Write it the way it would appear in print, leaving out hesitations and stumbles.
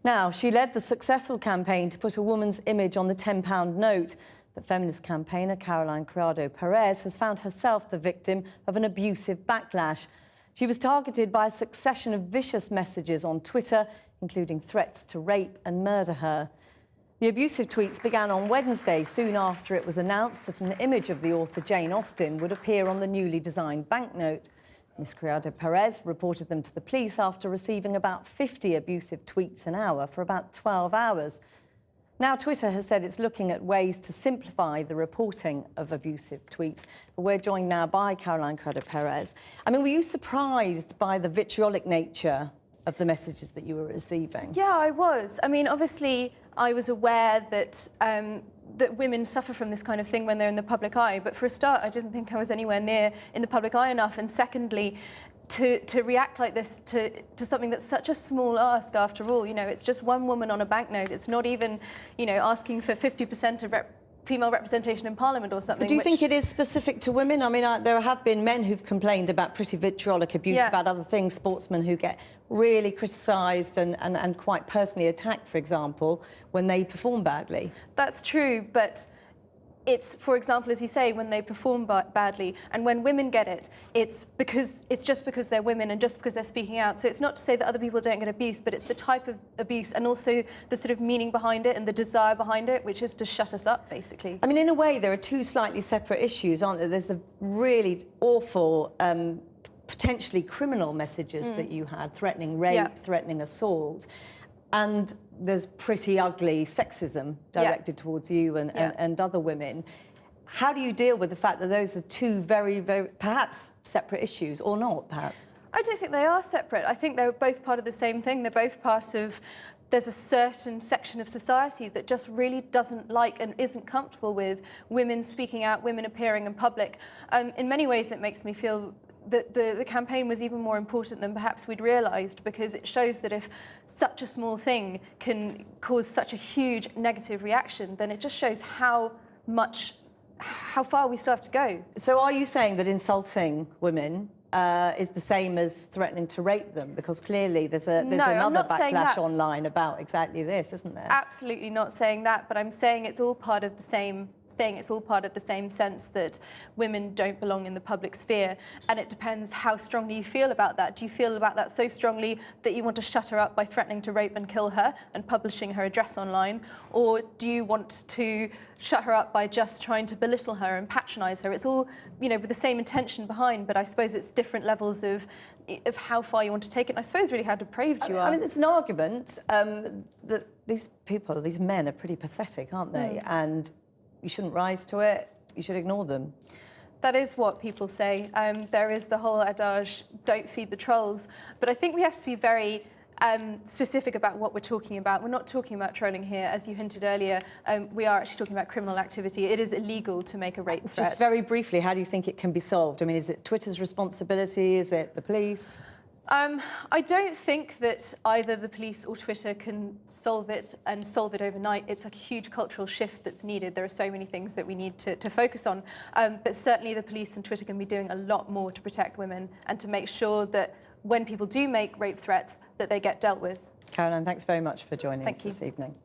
Now, she led the successful campaign to put a woman's image on the £10 note. But feminist campaigner Caroline Criado-Perez has found herself the victim of an abusive backlash. She was targeted by a succession of vicious messages on Twitter, including threats to rape and murder her. The abusive tweets began on Wednesday, soon after it was announced that an image of the author Jane Austen would appear on the newly designed banknote. Ms. Criado-Perez reported them to the police after receiving about 50 abusive tweets an hour for about 12 hours. Now, Twitter has said it's looking at ways to simplify the reporting of abusive tweets. But we're joined now by Caroline Criado-Perez. I mean, were you surprised by the vitriolic nature of the messages that you were receiving? Yeah, I was. I mean, obviously, I was aware that that women suffer from this kind of thing when they're in the public eye. But for a start, I didn't think I was anywhere near in the public eye enough. And secondly, to react like this to something that's such a small ask after all. You know, it's just one woman on a banknote. It's not even, you know, asking for 50% of female representation in Parliament or something. But do you think it is specific to women? I mean, there have been men who've complained about pretty vitriolic abuse about other things, sportsmen who get really criticised and quite personally attacked, for example, when they perform badly. That's true, but it's, for example, as you say, when they perform badly, and when women get it, it's just because they're women and just because they're speaking out. So it's not to say that other people don't get abuse, but it's the type of abuse and also the sort of meaning behind it and the desire behind it, which is to shut us up, basically. I mean, in a way, there are two slightly separate issues, aren't there? There's the really awful, potentially criminal messages that you had, threatening rape, threatening assault, and there's pretty ugly sexism directed towards you and other women. How do you deal with the fact that those are two very, very, perhaps separate issues, or not, perhaps? I don't think they are separate. I think they're both part of the same thing. They're both part of... There's a certain section of society that just really doesn't like and isn't comfortable with women speaking out, women appearing in public. In many ways, it makes me feel that the campaign was even more important than perhaps we'd realised, because it shows that if such a small thing can cause such a huge negative reaction, then it just shows how far we still have to go. So are you saying that insulting women is the same as threatening to rape them? Because clearly there's another backlash online about exactly this, isn't there? Absolutely not saying that, but I'm saying it's all part of the same thing. It's all part of the same sense that women don't belong in the public sphere, and it depends how strongly you feel about that. Do you feel about that so strongly that you want to shut her up by threatening to rape and kill her and publishing her address online, or do you want to shut her up by just trying to belittle her and patronise her? It's all, you know, with the same intention behind, but I suppose it's different levels of how far you want to take it, and I suppose really how depraved you are. I mean, there's an argument that these men are pretty pathetic, aren't they? And you shouldn't rise to it, you should ignore them. That is what people say. There is the whole adage, don't feed the trolls. But I think we have to be very specific about what we're talking about. We're not talking about trolling here. As you hinted earlier, we are actually talking about criminal activity. It is illegal to make a rape threat. Just very briefly, how do you think it can be solved? I mean, is it Twitter's responsibility? Is it the police? I don't think that either the police or Twitter can solve it overnight. It's a huge cultural shift that's needed. There are so many things that we need to focus on. But certainly the police and Twitter can be doing a lot more to protect women and to make sure that when people do make rape threats, that they get dealt with. Caroline, thanks very much for joining us this evening.